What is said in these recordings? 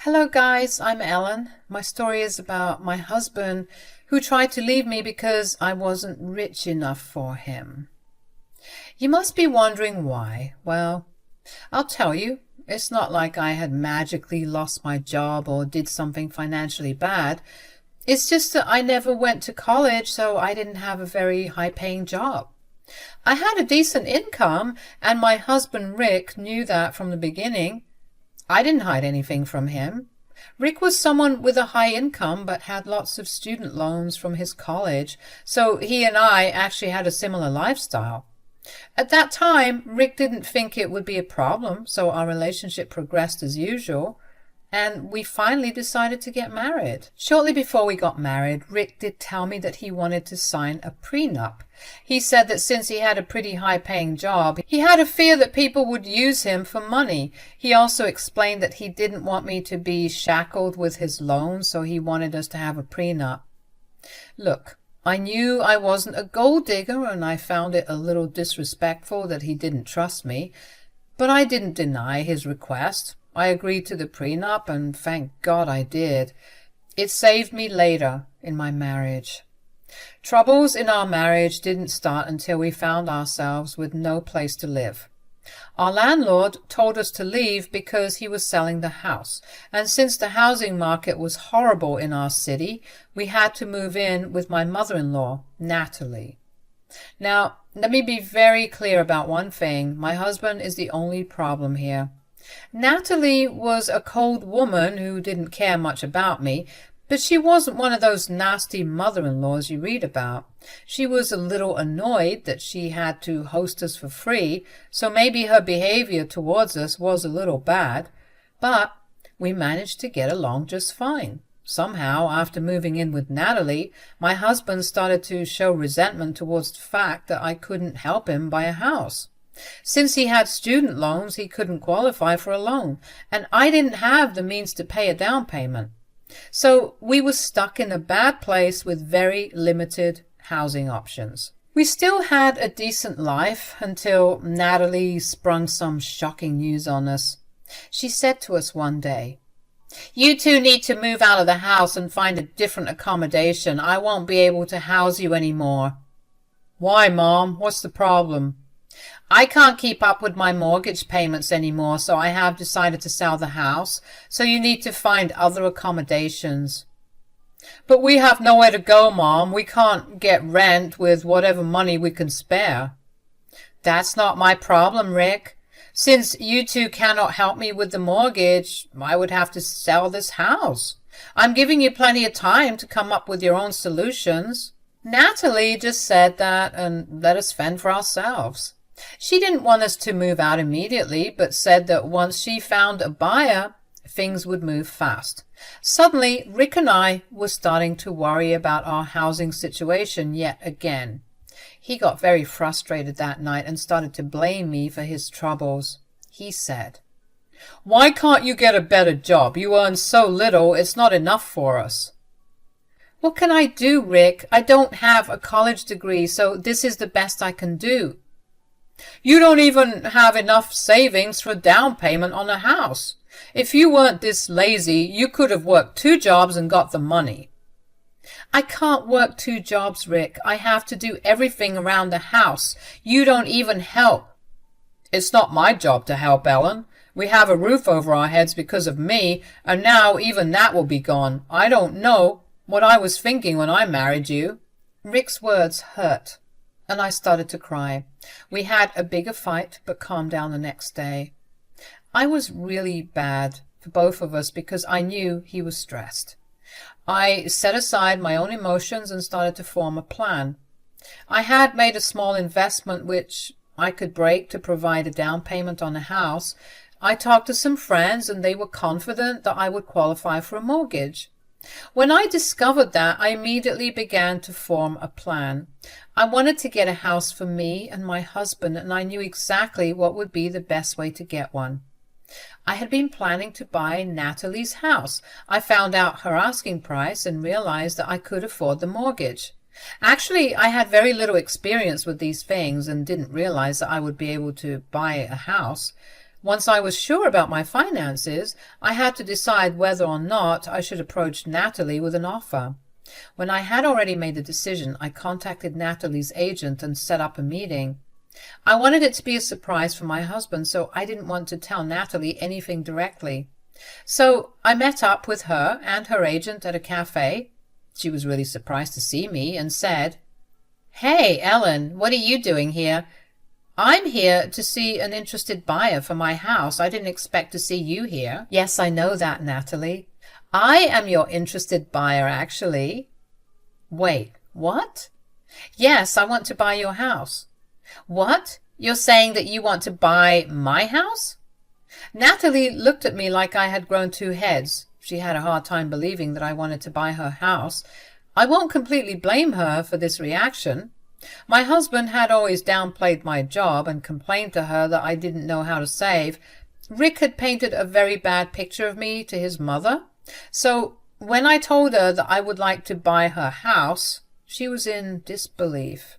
Hello guys, I'm Ellen. My story is about my husband who tried to leave me because I wasn't rich enough for him. You must be wondering why. Well, I'll tell you. It's not like I had magically lost my job or did something financially bad. It's just that I never went to college, so I didn't have a very high-paying job. I had a decent income, and my husband Rick knew that from the beginning. I didn't hide anything from him. Rick was someone with a high income but had lots of student loans from his college, so he and I actually had a similar lifestyle. At that time, Rick didn't think it would be a problem, so our relationship progressed as usual, and we finally decided to get married. Shortly before we got married, Rick did tell me that he wanted to sign a prenup. He said that since he had a pretty high-paying job, he had a fear that people would use him for money. He also explained that he didn't want me to be shackled with his loans, so he wanted us to have a prenup. Look, I knew I wasn't a gold digger, and I found it a little disrespectful that he didn't trust me, but I didn't deny his request. I agreed to the prenup, and thank God I did. It saved me later in my marriage. Troubles in our marriage didn't start until we found ourselves with no place to live. Our landlord told us to leave because he was selling the house, and since the housing market was horrible in our city, we had to move in with my mother-in-law, Natalie. Now, let me be very clear about one thing. My husband is the only problem here. Natalie was a cold woman who didn't care much about me, but she wasn't one of those nasty mother-in-laws you read about. She was a little annoyed that she had to host us for free, so maybe her behavior towards us was a little bad, but we managed to get along just fine. Somehow, after moving in with Natalie, my husband started to show resentment towards the fact that I couldn't help him buy a house. Since he had student loans, he couldn't qualify for a loan, and I didn't have the means to pay a down payment. So we were stuck in a bad place with very limited housing options. We still had a decent life until Natalie sprung some shocking news on us. She said to us one day, "You two need to move out of the house and find a different accommodation. I won't be able to house you anymore." "Why, Mom? What's the problem?" "I can't keep up with my mortgage payments anymore, so I have decided to sell the house, so you need to find other accommodations." "But we have nowhere to go, Mom. We can't get rent with whatever money we can spare." "That's not my problem, Rick. Since you two cannot help me with the mortgage, I would have to sell this house. I'm giving you plenty of time to come up with your own solutions." Natalie just said that and let us fend for ourselves. She didn't want us to move out immediately, but said that once she found a buyer, things would move fast. Suddenly, Rick and I were starting to worry about our housing situation yet again. He got very frustrated that night and started to blame me for his troubles. He said, "Why can't you get a better job? You earn so little, it's not enough for us." "What can I do, Rick? I don't have a college degree, so this is the best I can do." "You don't even have enough savings for a down payment on a house. If you weren't this lazy, you could have worked 2 jobs and got the money." "I can't work 2 jobs, Rick. I have to do everything around the house. You don't even help." "It's not my job to help, Ellen. We have a roof over our heads because of me, and now even that will be gone. I don't know what I was thinking when I married you." Rick's words hurt, and I started to cry. We had a bigger fight, but calmed down the next day. I was really bad for both of us because I knew he was stressed. I set aside my own emotions and started to form a plan. I had made a small investment which I could break to provide a down payment on a house. I talked to some friends, and they were confident that I would qualify for a mortgage. When I discovered that, I immediately began to form a plan. I wanted to get a house for me and my husband, and I knew exactly what would be the best way to get one. I had been planning to buy Natalie's house. I found out her asking price and realized that I could afford the mortgage. Actually, I had very little experience with these things and didn't realize that I would be able to buy a house. Once I was sure about my finances, I had to decide whether or not I should approach Natalie with an offer. When I had already made the decision, I contacted Natalie's agent and set up a meeting. I wanted it to be a surprise for my husband, so I didn't want to tell Natalie anything directly. So I met up with her and her agent at a cafe. She was really surprised to see me and said, "Hey, Ellen, what are you doing here? I'm here to see an interested buyer for my house. I didn't expect to see you here." "Yes, I know that, Natalie. I am your interested buyer, actually." "Wait, what?" "Yes, I want to buy your house." "What? You're saying that you want to buy my house?" Natalie looked at me like I had grown two heads. She had a hard time believing that I wanted to buy her house. I won't completely blame her for this reaction. My husband had always downplayed my job and complained to her that I didn't know how to save. Rick had painted a very bad picture of me to his mother. So when I told her that I would like to buy her house, she was in disbelief.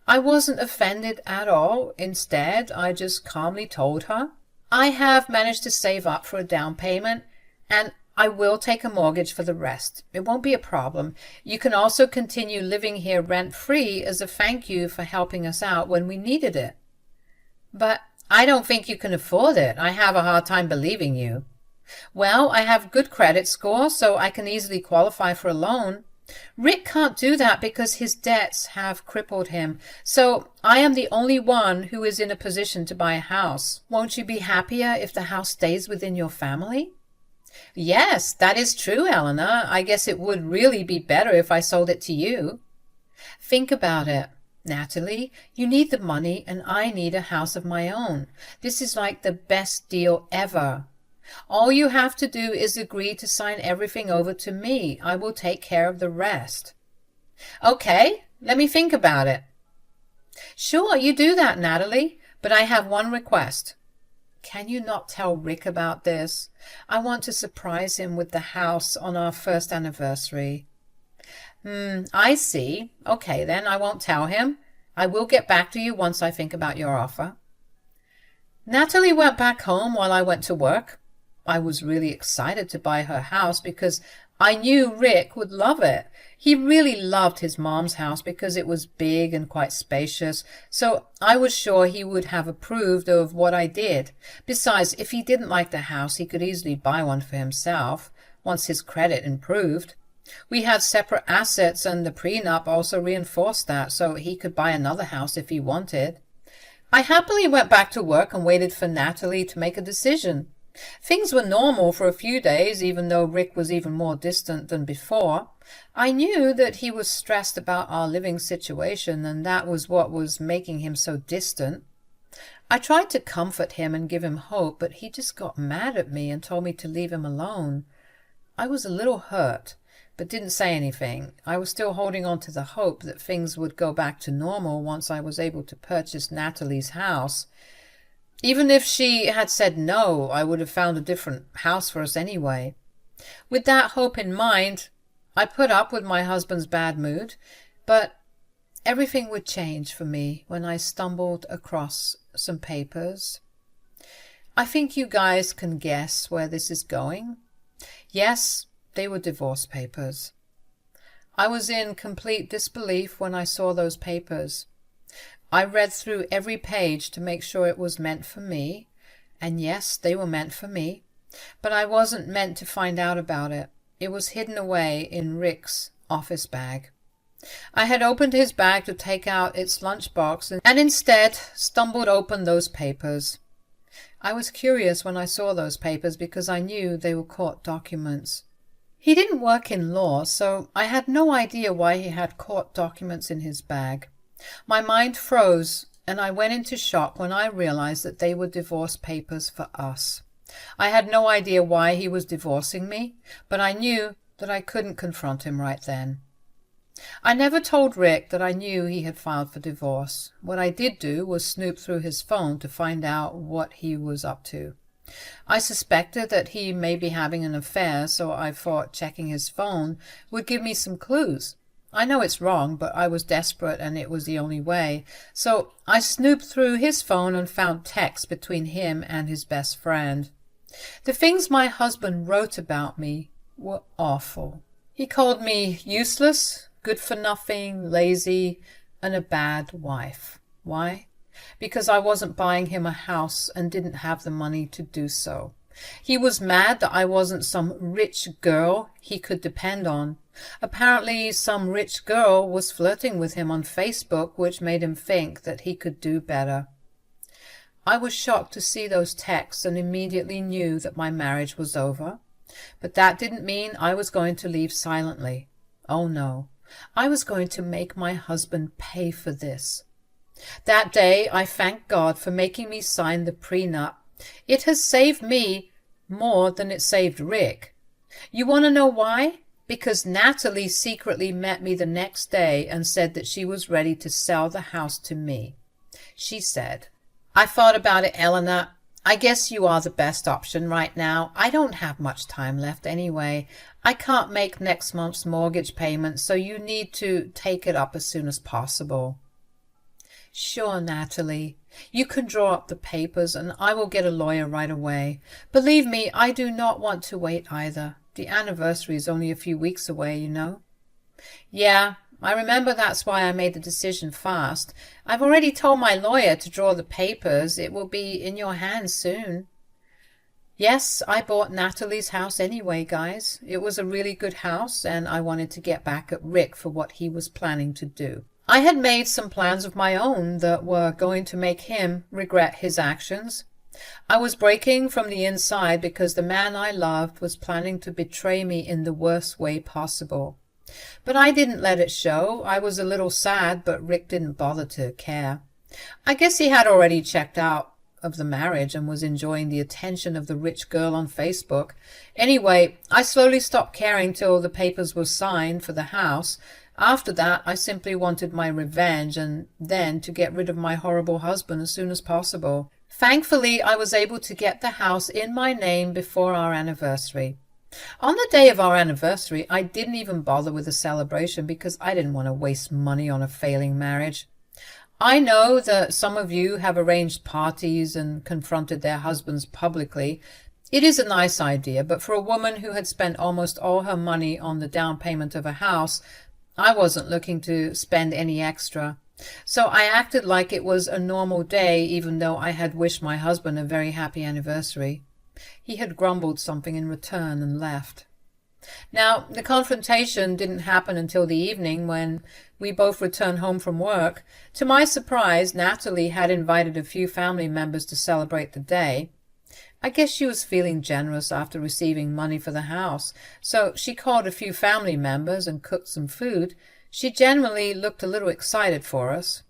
I wasn't offended at all. Instead, I just calmly told her, "I have managed to save up for a down payment, and I will take a mortgage for the rest. It won't be a problem. You can also continue living here rent-free as a thank you for helping us out when we needed it." "But I don't think you can afford it. I have a hard time believing you." "Well, I have good credit score, so I can easily qualify for a loan. Rick can't do that because his debts have crippled him, so I am the only one who is in a position to buy a house. Won't you be happier if the house stays within your family?" "Yes, that is true, Eleanor. I guess it would really be better if I sold it to you." "Think about it, Natalie. You need the money and I need a house of my own. This is like the best deal ever. All you have to do is agree to sign everything over to me. I will take care of the rest." "Okay, let me think about it." "Sure, you do that, Natalie, but I have one request." "Can you not tell Rick about this? I want to surprise him with the house on our first anniversary." I see. Okay, then I won't tell him. I will get back to you once I think about your offer." Natalie went back home while I went to work. I was really excited to buy her house because I knew Rick would love it. He really loved his mom's house because it was big and quite spacious, so I was sure he would have approved of what I did. Besides, if he didn't like the house, he could easily buy one for himself, once his credit improved. We had separate assets, and the prenup also reinforced that, so he could buy another house if he wanted. I happily went back to work and waited for Natalie to make a decision. Things were normal for a few days, even though Rick was even more distant than before. I knew that he was stressed about our living situation, and that was what was making him so distant. I tried to comfort him and give him hope, but he just got mad at me and told me to leave him alone. I was a little hurt, but didn't say anything. I was still holding on to the hope that things would go back to normal once I was able to purchase Natalie's house. Even if she had said no, I would have found a different house for us anyway. With that hope in mind, I put up with my husband's bad mood, but everything would change for me when I stumbled across some papers. I think you guys can guess where this is going. Yes, they were divorce papers. I was in complete disbelief when I saw those papers. I read through every page to make sure it was meant for me, and yes, they were meant for me, but I wasn't meant to find out about it. It was hidden away in Rick's office bag. I had opened his bag to take out its lunchbox and instead stumbled open those papers. I was curious when I saw those papers because I knew they were court documents. He didn't work in law, so I had no idea why he had court documents in his bag. My mind froze, and I went into shock when I realized that they were divorce papers for us. I had no idea why he was divorcing me, but I knew that I couldn't confront him right then. I never told Rick that I knew he had filed for divorce. What I did do was snoop through his phone to find out what he was up to. I suspected that he may be having an affair, so I thought checking his phone would give me some clues. I know it's wrong, but I was desperate and it was the only way. So I snooped through his phone and found texts between him and his best friend. The things my husband wrote about me were awful. He called me useless, good for nothing, lazy, and a bad wife. Why? Because I wasn't buying him a house and didn't have the money to do so. He was mad that I wasn't some rich girl he could depend on. Apparently some rich girl was flirting with him on Facebook, which made him think that he could do better. I was shocked to see those texts and immediately knew that my marriage was over. But that didn't mean I was going to leave silently. Oh no, I was going to make my husband pay for this. That day I thanked God for making me sign the prenup. It has saved me more than it saved Rick. You want to know why? Because Natalie secretly met me the next day and said that she was ready to sell the house to me. She said, "I thought about it, Eleanor. I guess you are the best option right now. I don't have much time left anyway. I can't make next month's mortgage payment, so you need to take it up as soon as possible." "Sure, Natalie. You can draw up the papers and I will get a lawyer right away. Believe me, I do not want to wait either. The anniversary is only a few weeks away, you know." "Yeah, I remember that's why I made the decision fast. I've already told my lawyer to draw the papers. It will be in your hands soon." Yes, I bought Natalie's house anyway, guys. It was a really good house and I wanted to get back at Rick for what he was planning to do. I had made some plans of my own that were going to make him regret his actions. I was breaking from the inside because the man I loved was planning to betray me in the worst way possible. But I didn't let it show. I was a little sad, but Rick didn't bother to care. I guess he had already checked out of the marriage and was enjoying the attention of the rich girl on Facebook. Anyway, I slowly stopped caring till the papers were signed for the house. After that, I simply wanted my revenge and then to get rid of my horrible husband as soon as possible. Thankfully, I was able to get the house in my name before our anniversary. On the day of our anniversary, I didn't even bother with a celebration because I didn't want to waste money on a failing marriage. I know that some of you have arranged parties and confronted their husbands publicly. It is a nice idea, but for a woman who had spent almost all her money on the down payment of a house, I wasn't looking to spend any extra. So I acted like it was a normal day, even though I had wished my husband a very happy anniversary. He had grumbled something in return and left. Now, the confrontation didn't happen until the evening when we both returned home from work. To my surprise, Natalie had invited a few family members to celebrate the day. I guess she was feeling generous after receiving money for the house, so she called a few family members and cooked some food. She generally looked a little excited for us.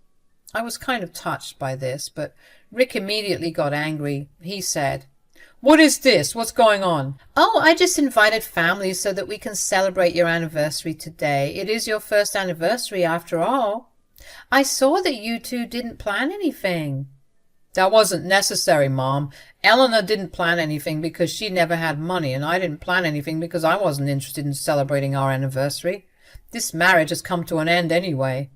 I was kind of touched by this, but Rick immediately got angry. He said, "What is this? What's going on?" "Oh, I just invited family so that we can celebrate your anniversary today. It is your first anniversary after all. I saw that you two didn't plan anything." "That wasn't necessary, Mom. Eleanor didn't plan anything because she never had money, and I didn't plan anything because I wasn't interested in celebrating our anniversary. This marriage has come to an end anyway."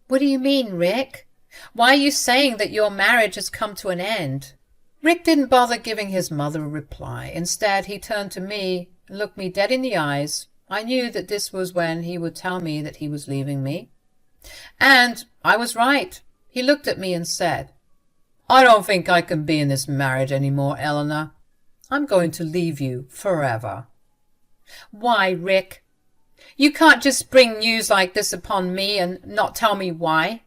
"What do you mean, Rick? Why are you saying that your marriage has come to an end?" Rick didn't bother giving his mother a reply. Instead, he turned to me and looked me dead in the eyes. I knew that this was when he would tell me that he was leaving me. And I was right. He looked at me and said, "I don't think I can be in this marriage anymore, Eleanor. I'm going to leave you forever." "Why, Rick? You can't just bring news like this upon me and not tell me why."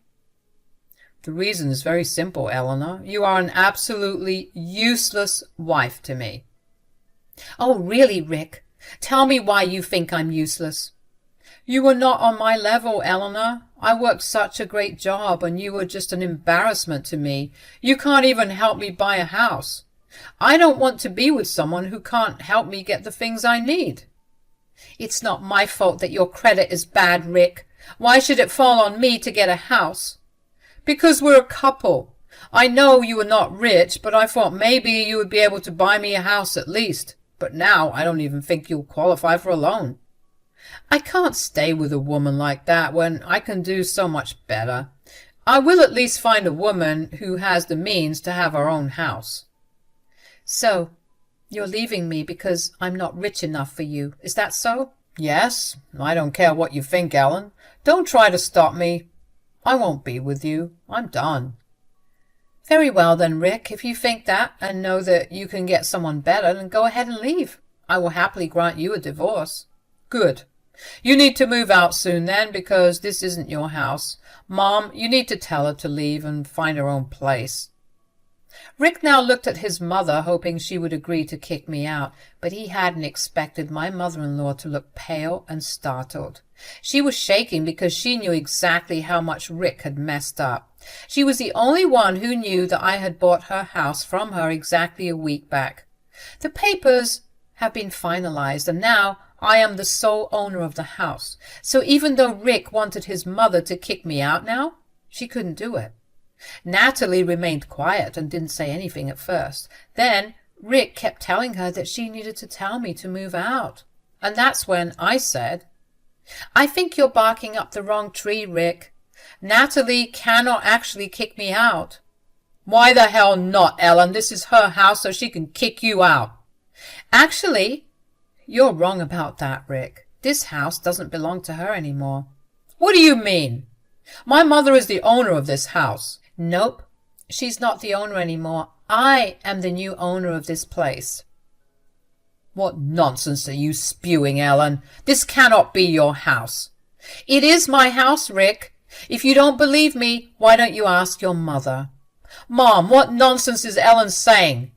"The reason is very simple, Eleanor. You are an absolutely useless wife to me." "Oh, really, Rick? Tell me why you think I'm useless." "You were not on my level, Eleanor. I worked such a great job, and you were just an embarrassment to me. You can't even help me buy a house. I don't want to be with someone who can't help me get the things I need." "It's not my fault that your credit is bad, Rick. Why should it fall on me to get a house?" "Because we're a couple. I know you are not rich, but I thought maybe you would be able to buy me a house at least. But now I don't even think you'll qualify for a loan." I can't stay with a woman like that when I can do so much better. I will at least find a woman who has the means to have her own house. So, you're leaving me because I'm not rich enough for you, is that so? Yes, I don't care what you think, Ellen. Don't try to stop me. I won't be with you. I'm done. Very well then, Rick. If you think that and know that you can get someone better, then go ahead and leave. I will happily grant you a divorce. Good. You need to move out soon then, because this isn't your house. Mom, you need to tell her to leave and find her own place. Rick now looked at his mother, hoping she would agree to kick me out, but he hadn't expected my mother-in-law to look pale and startled. She was shaking because she knew exactly how much Rick had messed up. She was the only one who knew that I had bought her house from her exactly a week back. The papers have been finalized, and now I am the sole owner of the house. So even though Rick wanted his mother to kick me out now, she couldn't do it. Natalie remained quiet and didn't say anything at first. Then Rick kept telling her that she needed to tell me to move out. And that's when I said, I think you're barking up the wrong tree, Rick. Natalie cannot actually kick me out. Why the hell not, Ellen? This is her house, so she can kick you out. Actually, you're wrong about that, Rick. This house doesn't belong to her anymore. What do you mean? My mother is the owner of this house. Nope, she's not the owner anymore. I am the new owner of this place. What nonsense are you spewing, Ellen? This cannot be your house. It is my house, Rick. If you don't believe me, why don't you ask your mother? Mom, what nonsense is Ellen saying?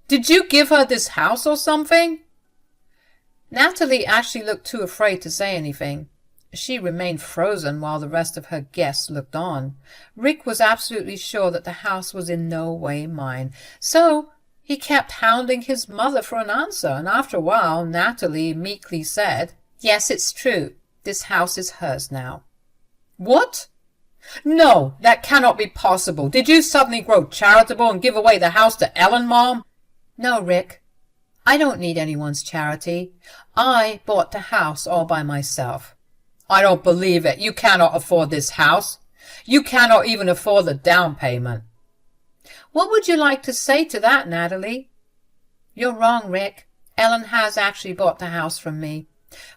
Did you give her this house or something? Natalie actually looked too afraid to say anything. She remained frozen while the rest of her guests looked on. Rick was absolutely sure that the house was in no way mine, so he kept hounding his mother for an answer, and after a while Natalie meekly said, Yes, it's true. This house is hers now. What? No, that cannot be possible. Did you suddenly grow charitable and give away the house to Ellen, Mom? No, Rick. I don't need anyone's charity. I bought the house all by myself. I don't believe it. You cannot afford this house. You cannot even afford the down payment. What would you like to say to that, Natalie? You're wrong, Rick. Ellen has actually bought the house from me.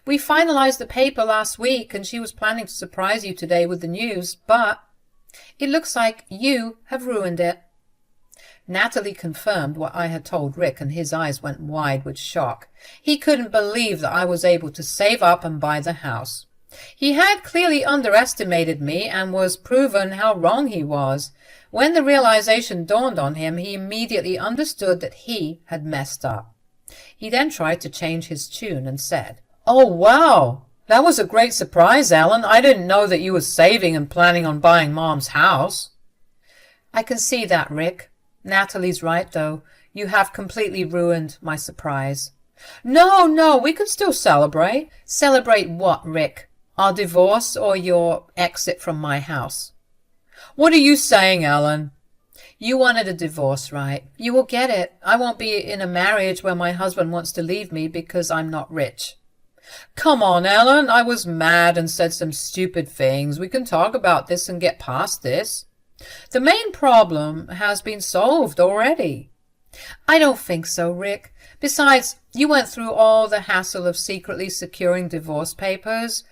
We finalized the paper last week, and she was planning to surprise you today with the news, but it looks like you have ruined it. Natalie confirmed what I had told Rick, and his eyes went wide with shock. He couldn't believe that I was able to save up and buy the house. He had clearly underestimated me and was proven how wrong he was. When the realization dawned on him, he immediately understood that he had messed up. He then tried to change his tune and said, Oh, wow! That was a great surprise, Ellen. I didn't know that you were saving and planning on buying Mom's house. I can see that, Rick. Natalie's right, though. You have completely ruined my surprise. No, we can still celebrate. Celebrate what, Rick? Our divorce or your exit from my house? What are you saying, Ellen? You wanted a divorce, right? You will get it. I won't be in a marriage where my husband wants to leave me because I'm not rich. Come on, Ellen. I was mad and said some stupid things. We can talk about this and get past this. The main problem has been solved already. I don't think so, Rick. Besides, you went through all the hassle of secretly securing divorce papers.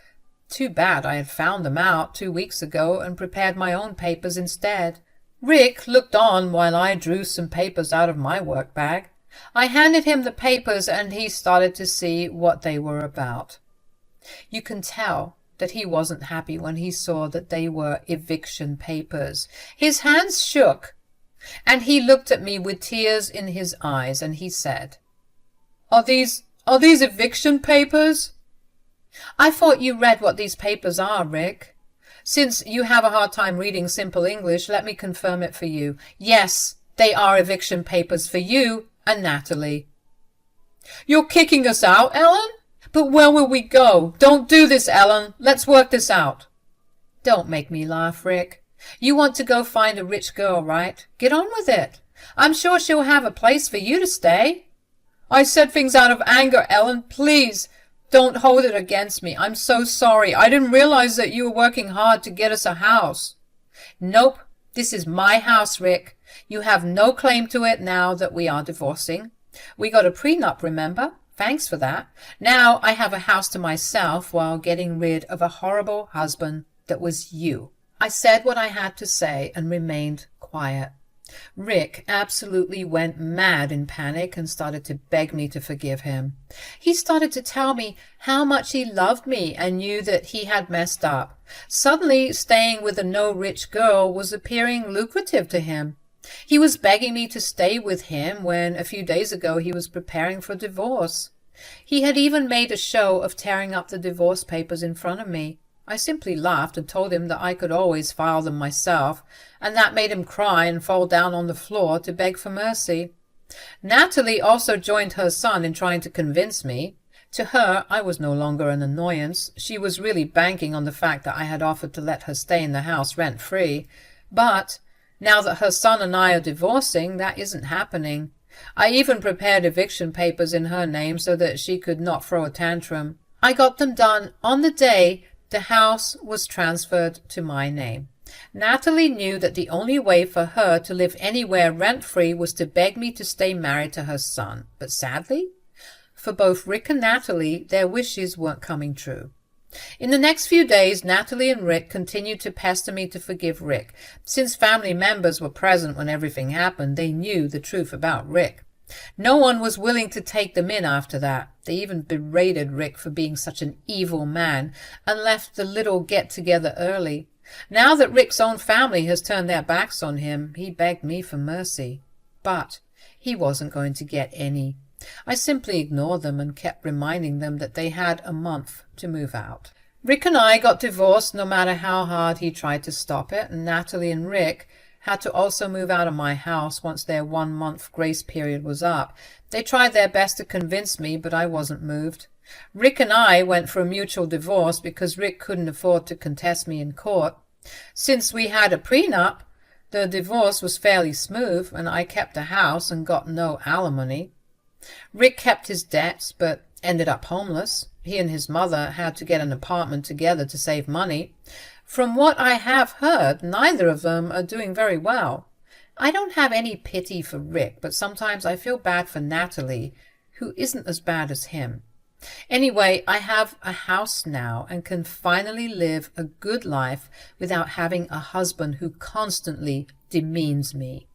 Too bad I had found them out 2 weeks ago and prepared my own papers instead. Rick looked on while I drew some papers out of my work bag. I handed him the papers and he started to see what they were about. You can tell that he wasn't happy when he saw that they were eviction papers. His hands shook, and he looked at me with tears in his eyes, and he said, Are these eviction papers? I thought you read what these papers are, Rick. Since you have a hard time reading simple English, let me confirm it for you. Yes, they are eviction papers for you and Natalie. You're kicking us out, Ellen? But where will we go? Don't do this, Ellen. Let's work this out. Don't make me laugh, Rick. You want to go find a rich girl, right? Get on with it. I'm sure she'll have a place for you to stay. I said things out of anger, Ellen. Please, Don't hold it against me. I'm so sorry. I didn't realize that you were working hard to get us a house. Nope. This is my house, Rick. You have no claim to it now that we are divorcing. We got a prenup, remember? Thanks for that. Now I have a house to myself while getting rid of a horrible husband that was you. I said what I had to say and remained quiet. Rick absolutely went mad in panic and started to beg me to forgive him. He started to tell me how much he loved me and knew that he had messed up. Suddenly, staying with a no-rich girl was appearing lucrative to him. He was begging me to stay with him when a few days ago he was preparing for divorce. He had even made a show of tearing up the divorce papers in front of me. I simply laughed and told him that I could always file them myself, and that made him cry and fall down on the floor to beg for mercy. Natalie also joined her son in trying to convince me. To her, I was no longer an annoyance. She was really banking on the fact that I had offered to let her stay in the house rent-free. But now that her son and I are divorcing, that isn't happening. I even prepared eviction papers in her name so that she could not throw a tantrum. I got them done on the day the house was transferred to my name. Natalie knew that the only way for her to live anywhere rent-free was to beg me to stay married to her son. But sadly, for both Rick and Natalie, their wishes weren't coming true. In the next few days, Natalie and Rick continued to pester me to forgive Rick. Since family members were present when everything happened, they knew the truth about Rick. No one was willing to take them in after that. They even berated Rick for being such an evil man and left the little get-together early. Now that Rick's own family has turned their backs on him, he begged me for mercy. But he wasn't going to get any. I simply ignored them and kept reminding them that they had a month to move out. Rick and I got divorced no matter how hard he tried to stop it, and Natalie and Rick had to also move out of my house once their 1-month grace period was up. They tried their best to convince me, but I wasn't moved. Rick and I went for a mutual divorce because Rick couldn't afford to contest me in court. Since we had a prenup, the divorce was fairly smooth, and I kept the house and got no alimony. Rick kept his debts, but ended up homeless. He and his mother had to get an apartment together to save money. From what I have heard, neither of them are doing very well. I don't have any pity for Rick, but sometimes I feel bad for Natalie, who isn't as bad as him. Anyway, I have a house now and can finally live a good life without having a husband who constantly demeans me.